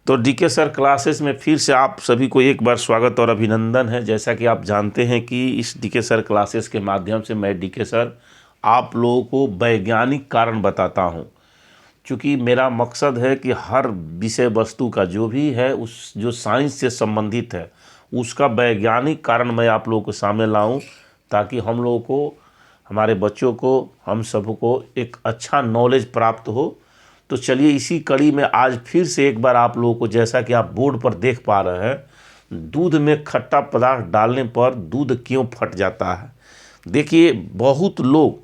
तो DK sir classes में फिर से आप सभी को एक बार स्वागत और अभिनंदन है। जैसा कि आप जानते हैं कि इस डीके सर क्लासेस के माध्यम से मैं डीके सर आप लोगों को वैज्ञानिक कारण बताता हूं। क्योंकि मेरा मकसद है कि हर विषय वस्तु का जो भी है उस जो साइंस से संबंधित है उसका वैज्ञानिक कारण मैं आप लोगों के सामने लाऊं, ताकि हम लोगों को, हमारे बच्चों को, हम सबको एक अच्छा नॉलेज प्राप्त हो। तो चलिए इसी कड़ी में आज फिर से एक बार आप लोगों को, जैसा कि आप बोर्ड पर देख पा रहे हैं, दूध में खट्टा पदार्थ डालने पर दूध क्यों फट जाता है। देखिए बहुत लोग,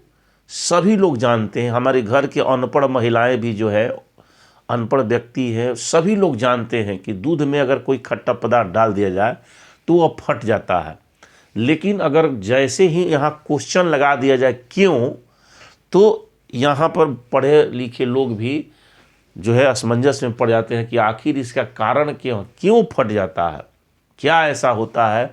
सभी लोग जानते हैं, हमारे घर के अनपढ़ महिलाएं भी जो है, अनपढ़ व्यक्ति है, सभी लोग जानते हैं कि दूध में अगर कोई खट्टा पदार्थ डाल दिया जाए तो वह फट जाता है। लेकिन अगर जैसे ही यहाँ क्वेश्चन लगा दिया जाए क्यों, तो यहाँ पर पढ़े लिखे लोग भी जो है असमंजस में पड़ जाते हैं कि आखिर इसका कारण क्यों फट जाता है, क्या ऐसा होता है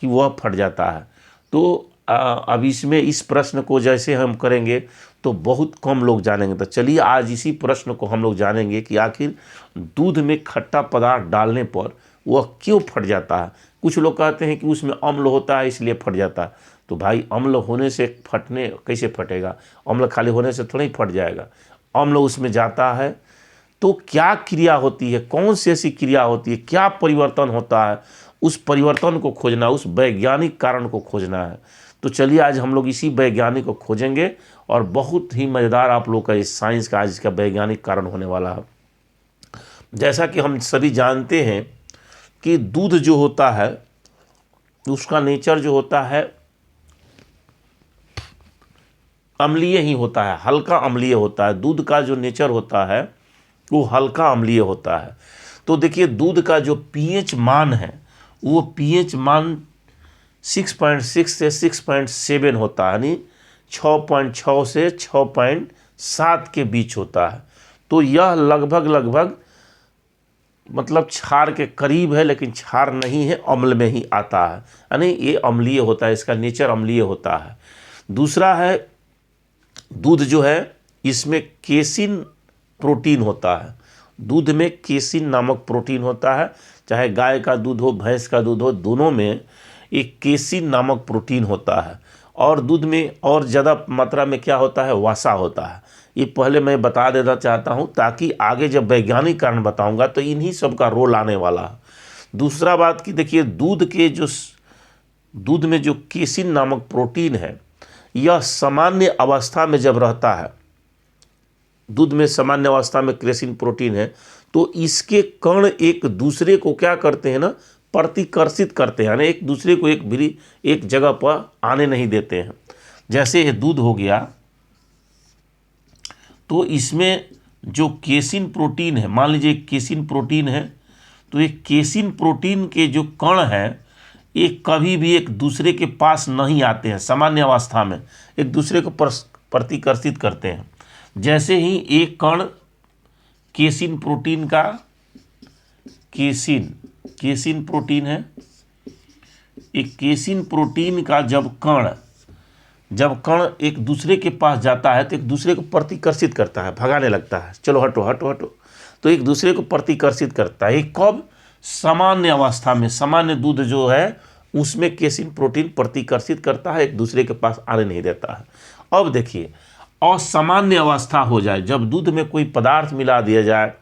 कि वह फट जाता है। तो अब इसमें इस प्रश्न को जैसे हम करेंगे तो बहुत कम लोग जानेंगे। तो चलिए आज इसी प्रश्न को हम लोग जानेंगे कि आखिर दूध में खट्टा पदार्थ डालने पर वह क्यों फट जाता है। कुछ लोग कहते हैं कि उसमें अम्ल होता है इसलिए फट जाता है। तो भाई अम्ल होने से फटने कैसे फटेगा, अम्ल खाली होने से थोड़ा ही फट जाएगा। अम्ल उसमें जाता है तो क्या क्रिया होती है, कौन सी ऐसी क्रिया होती है, क्या परिवर्तन होता है, उस परिवर्तन को खोजना, उस वैज्ञानिक कारण को खोजना है। तो चलिए आज हम लोग इसी वैज्ञानिक को खोजेंगे और बहुत ही मज़ेदार आप लोग का इस साइंस का आज इसका वैज्ञानिक कारण होने वाला है। जैसा कि हम सभी जानते हैं कि दूध जो होता है उसका नेचर जो होता है अम्लीय ही होता है, हल्का अम्लीय होता है। दूध का जो नेचर होता है वो हल्का अम्लीय होता है। तो देखिए दूध का जो पीएच मान है वो पीएच मान 6.6 से 6.7 होता है, यानी 6.6 से 6.7 के बीच होता है। तो यह लगभग मतलब क्षार के करीब है, लेकिन क्षार नहीं है, अम्ल में ही आता है, यानी ये अम्लीय होता है, इसका नेचर अम्लीय होता है। दूसरा है दूध जो है इसमें केसिन प्रोटीन होता है। दूध में केसिन नामक प्रोटीन होता है, चाहे गाय का दूध हो भैंस का दूध हो, दोनों में एक केसिन नामक प्रोटीन होता है। और दूध में और ज़्यादा मात्रा में क्या होता है, वसा होता है। ये पहले मैं बता देना चाहता हूँ ताकि आगे जब वैज्ञानिक कारण बताऊँगा तो इन्हीं सब का रोल आने वाला है। दूसरा बात कि देखिए दूध में जो केसिन नामक प्रोटीन है यह सामान्य अवस्था में जब रहता है, दूध में सामान्य अवस्था में केसिन प्रोटीन है, तो इसके कण एक दूसरे को क्या करते हैं ना, प्रतिकर्षित करते हैं, यानी एक दूसरे को एक जगह पर आने नहीं देते हैं। जैसे ये दूध हो गया तो इसमें जो केसिन प्रोटीन है, मान लीजिए केसिन प्रोटीन है, तो ये केसिन प्रोटीन के जो कण हैं ये कभी भी एक दूसरे के पास नहीं आते हैं। सामान्य अवस्था में एक दूसरे को प्रतिकर्षित करते हैं। जैसे ही एक कण केसिन प्रोटीन का, केसिन प्रोटीन है, एक केसिन प्रोटीन का जब कण एक दूसरे के पास जाता है तो एक दूसरे को प्रतिकर्षित करता है, भगाने लगता है, चलो हटो हटो हटो, तो एक दूसरे को प्रतिकर्षित करता है। कब? सामान्य अवस्था में। सामान्य दूध जो है उसमें केसिन प्रोटीन प्रतिकर्षित करता है, एक दूसरे के पास आने नहीं देता है। अब देखिए असामान्य अवस्था हो जाए, जब दूध में कोई पदार्थ मिला दिया जाए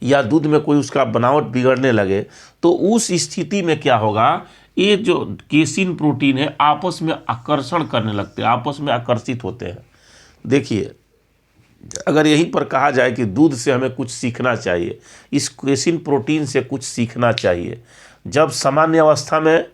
या दूध में कोई उसका बनावट बिगड़ने लगे, तो उस स्थिति में क्या होगा, ये जो केसिन प्रोटीन है आपस में आकर्षण करने लगते हैं, आपस में आकर्षित होते हैं। देखिए अगर यहीं पर कहा जाए कि दूध से हमें कुछ सीखना चाहिए, इस केसिन प्रोटीन से कुछ सीखना चाहिए। जब सामान्य अवस्था में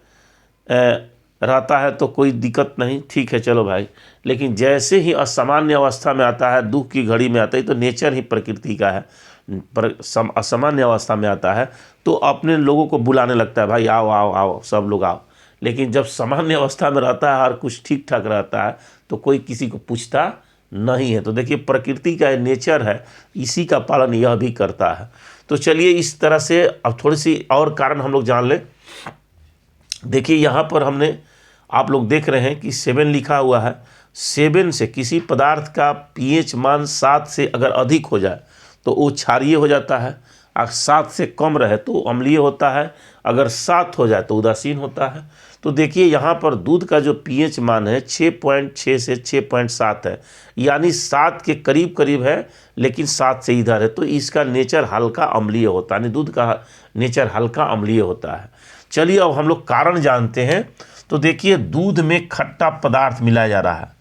रहता है तो कोई दिक्कत नहीं, ठीक है चलो भाई, लेकिन जैसे ही असामान्य अवस्था में आता है, दुख की घड़ी में आता है, तो नेचर ही प्रकृति का है, पर असामान्य अवस्था में आता है तो अपने लोगों को बुलाने लगता है, भाई आओ आओ आओ सब लोग आओ। लेकिन जब सामान्य अवस्था में रहता है और कुछ ठीक ठाक रहता है तो कोई किसी को पूछता नहीं है। तो देखिए प्रकृति का नेचर है, इसी का पालन यह भी करता है। तो चलिए इस तरह से अब थोड़ी सी और कारण हम लोग जान लें। देखिए यहाँ पर हमने, आप लोग देख रहे हैं कि 7 लिखा हुआ है। 7 से किसी पदार्थ का पीएच मान 7 से अगर अधिक हो जाए तो वो क्षारीय हो जाता है। अगर 7 से कम रहे तो अम्लीय होता है, अगर 7 हो जाए तो उदासीन होता है। तो देखिए यहाँ पर दूध का जो पीएच मान है 6.6 से 6.7 है, यानी 7 के करीब करीब है, लेकिन 7 से इधर है, तो इसका नेचर हल्का अम्लीय होता है, यानी दूध का नेचर हल्का अम्लीय होता है। चलिए अब हम लोग कारण जानते हैं। तो देखिए दूध में खट्टा पदार्थ मिलाया जा रहा है,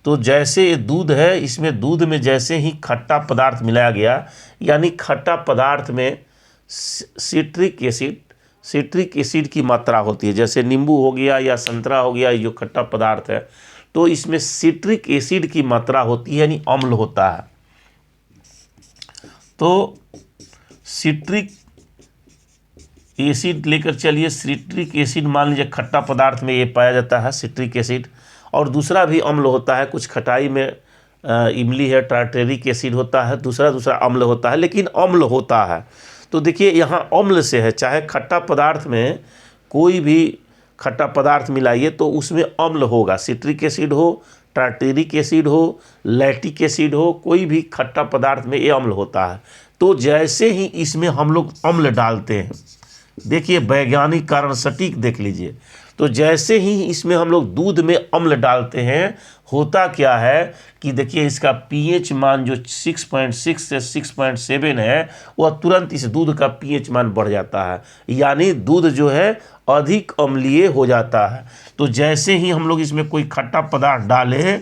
तो जैसे ये दूध है, इसमें दूध में जैसे ही खट्टा पदार्थ मिलाया गया, यानी खट्टा पदार्थ में सिट्रिक एसिड की मात्रा होती है। जैसे नींबू हो गया या संतरा हो गया, ये जो खट्टा पदार्थ है, तो इसमें सिट्रिक एसिड की मात्रा होती है, यानी अम्ल होता है। तो सिट्रिक एसिड लेकर चलिए, सिट्रिक एसिड मान लीजिए खट्टा पदार्थ में ये पाया जाता है सिट्रिक एसिड। और दूसरा भी अम्ल होता है, कुछ खटाई में इमली है, टार्टेरिक एसिड होता है, दूसरा अम्ल होता है, लेकिन अम्ल होता है। तो देखिए यहाँ अम्ल से है, चाहे खट्टा पदार्थ में कोई भी खट्टा पदार्थ मिलाइए तो उसमें अम्ल होगा, सिट्रिक एसिड हो, टार्टेरिक एसिड हो, लैक्टिक एसिड हो, कोई भी खट्टा पदार्थ में ये अम्ल होता है। तो जैसे ही इसमें हम लोग अम्ल डालते हैं, देखिए वैज्ञानिक कारण सटीक देख लीजिए, तो जैसे ही इसमें हम लोग दूध में अम्ल डालते हैं, होता क्या है कि देखिए इसका पीएच मान जो 6.6 से 6.7 है, वह तुरंत इस दूध का पीएच मान बढ़ जाता है, यानी दूध जो है अधिक अम्लीय हो जाता है। तो जैसे ही हम लोग इसमें कोई खट्टा पदार्थ डालें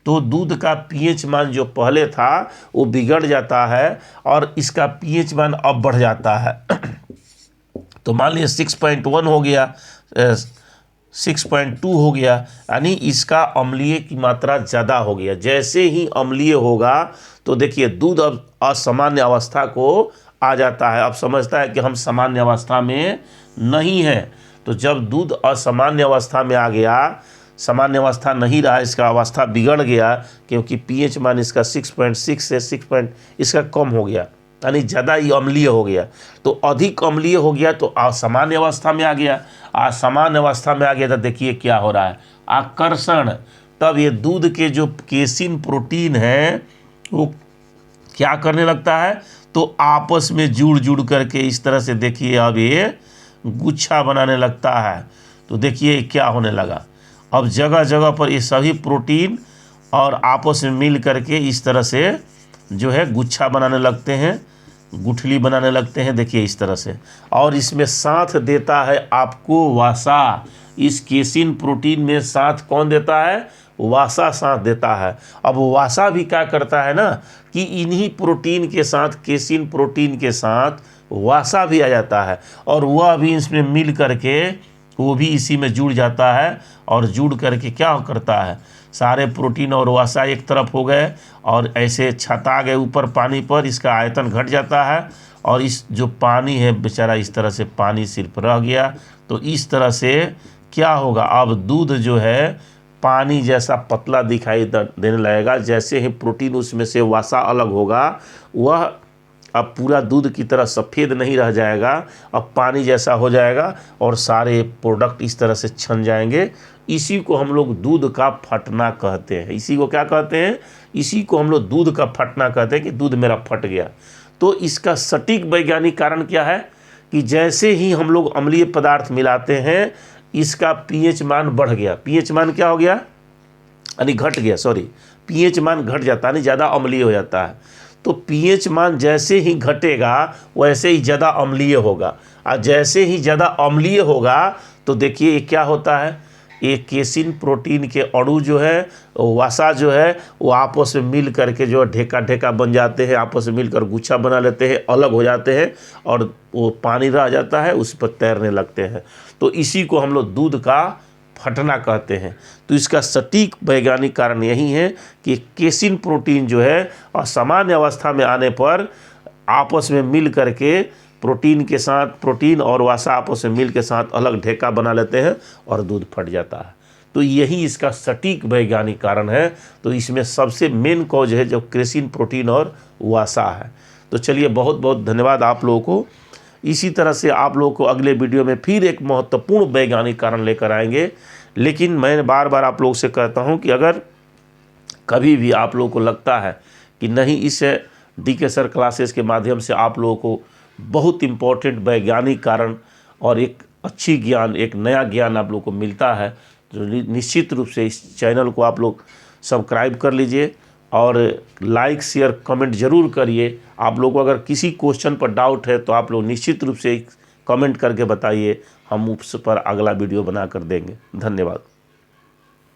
तो दूध का पीएच मान जो पहले था वो बिगड़ जाता है और इसका पीएच मान अब बढ़ जाता है। तो मान लीजिए 6.1 हो गया, 6.2 हो गया, यानी इसका अम्लीय की मात्रा ज़्यादा हो गया। जैसे ही अम्लीय होगा तो देखिए दूध अब असामान्य अवस्था को आ जाता है, अब समझता है कि हम सामान्य अवस्था में नहीं हैं। तो जब दूध असामान्य अवस्था में आ गया, सामान्य अवस्था नहीं रहा, इसका अवस्था बिगड़ गया, क्योंकि पीएच मान इसका 6.6 से 6. इसका कम हो गया, यानी ज़्यादा ही अम्लीय हो गया। तो अधिक अम्लीय हो गया तो असामान्य अवस्था में आ गया, असामान्य अवस्था में आ गया तो देखिए क्या हो रहा है, आकर्षण। तब ये दूध के जो केसिन प्रोटीन है वो क्या करने लगता है, तो आपस में जुड़ करके इस तरह से देखिए अब ये गुच्छा बनाने लगता है। तो देखिए क्या होने लगा, अब जगह जगह पर ये सभी प्रोटीन और आपस में मिल करके इस तरह से जो है गुच्छा बनाने लगते हैं, गुठली बनाने लगते हैं, देखिए इस तरह से। और इसमें साथ देता है आपको वसा, इस केसिन प्रोटीन में साथ कौन देता है, वसा साथ देता है। अब वसा भी क्या करता है ना कि इन्हीं प्रोटीन के साथ, केसिन प्रोटीन के साथ वसा भी आ जाता है, और वह भी इसमें मिल करके वो भी इसी में जुड़ जाता है, और जुड़ करके क्या करता है, सारे प्रोटीन और वसा एक तरफ हो गए और ऐसे छता गए ऊपर पानी पर, इसका आयतन घट जाता है, और इस जो पानी है बेचारा इस तरह से पानी सिर्फ रह गया। तो इस तरह से क्या होगा, अब दूध जो है पानी जैसा पतला दिखाई देने लगेगा। जैसे ही प्रोटीन उसमें से वसा अलग होगा, वह अब पूरा दूध की तरह सफ़ेद नहीं रह जाएगा, अब पानी जैसा हो जाएगा और सारे प्रोडक्ट इस तरह से छन जाएंगे। इसी को हम लोग दूध का फटना कहते हैं। इसी को क्या कहते हैं, इसी को हम लोग दूध का फटना कहते हैं कि दूध मेरा फट गया। तो इसका सटीक वैज्ञानिक कारण क्या है कि जैसे ही हम लोग अम्लीय पदार्थ मिलाते हैं, इसका पीएच मान बढ़ गया। पीएच मान क्या हो गया, यानी घट गया, सॉरी, पीएच मान घट जाता है, यानी ज़्यादा अम्लीय हो जाता है। तो पीएच मान जैसे ही घटेगा वैसे ही ज़्यादा अम्लीय होगा, और जैसे ही ज़्यादा अम्लीय होगा तो देखिए ये क्या होता है, ये केसिन प्रोटीन के अणु जो है, वसा जो है, वो आपस में मिल करके जो ढेका बन जाते हैं, आपस में मिलकर गुच्छा बना लेते हैं, अलग हो जाते हैं, और वो पानी रह जाता है, उस पर तैरने लगते हैं। तो इसी को हम लोग दूध का फटना कहते हैं। तो इसका सटीक वैज्ञानिक कारण यही है कि केसिन प्रोटीन जो है असामान्य अवस्था में आने पर आपस में मिल करके प्रोटीन के साथ, प्रोटीन और वसा आपस में मिल के साथ अलग ढेका बना लेते हैं और दूध फट जाता है। तो यही इसका सटीक वैज्ञानिक कारण है। तो इसमें सबसे मेन कॉज है जो केसिन प्रोटीन और वसा है। तो चलिए बहुत बहुत धन्यवाद आप लोगों को। इसी तरह से आप लोगों को अगले वीडियो में फिर एक महत्वपूर्ण वैज्ञानिक कारण लेकर आएंगे। लेकिन मैं बार बार आप लोगों से कहता हूं कि अगर कभी भी आप लोगों को लगता है कि नहीं इस डीके सर क्लासेस के माध्यम से आप लोगों को बहुत इम्पोर्टेंट वैज्ञानिक कारण और एक अच्छी ज्ञान, एक नया ज्ञान आप लोगों को मिलता है। जो निश्चित रूप से इस चैनल को आप लोग सब्सक्राइब कर लीजिए और लाइक शेयर कमेंट ज़रूर करिए। आप लोगों को अगर किसी क्वेश्चन पर डाउट है तो आप लोग निश्चित रूप से कमेंट करके बताइए, हम उस पर अगला वीडियो बना कर देंगे। धन्यवाद।